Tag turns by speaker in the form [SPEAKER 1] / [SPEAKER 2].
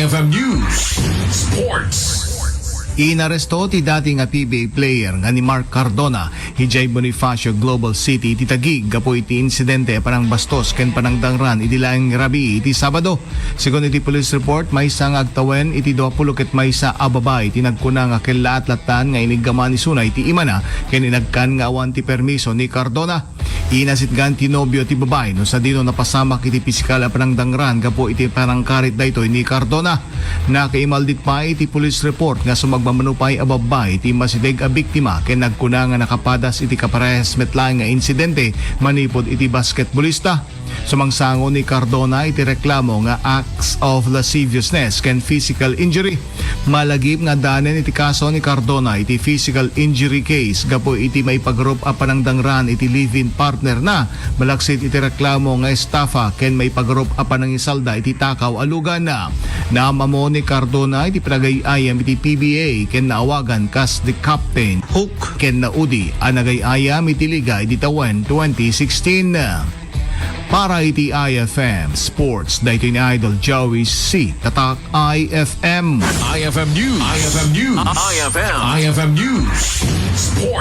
[SPEAKER 1] IFM News Sports.
[SPEAKER 2] Inaresto ti dating PBA player nga ni Mark Cardona, hijay Bonifacio Global City iti Taguig gapo iti insidente panang bastos ken panang dangran iti laeng rabi iti Sabado. Sigon iti police report, may isang agtawen iti 20 ket maysa a babay iti nagkuna nga ken laat-latan nga iniggaman ni sunay iti imana ken inagkan nga awan ti permiso ni Cardona. Inasitgan ti nobyo ti babay no sa dino napasamak iti pisikal a panang dangran gapo iti panangkarit daytoy ni Cardona. Nakaimaldit pa iti police report nga sumagmamanupay a babay iti masideg a biktima ken nagkuna nga nakapadas iti kaparehas metlaeng nga insidente manipod iti basketballista. Sumangsango ni Cardona iti reklamo nga acts of lasciviousness ken physical injury. Malagip nga danen iti kaso ni Cardona iti physical injury case gapo iti may pagrup a panangdangran iti live-in partner na malaksit iti reklamo nga estafa ken may pagrup a panangisalda iti takaw alugan na. Naamamo ni Cardona iti pinagayayam iti PBA ken naawagan kas the captain Hook ken naudi a nagayayam iti liga iti tawen 2016 na. Para iti IFM Sports, dahito ni Idol Joey C. Tatak IFM.
[SPEAKER 1] IFM News. IFM News. IFM News Sports.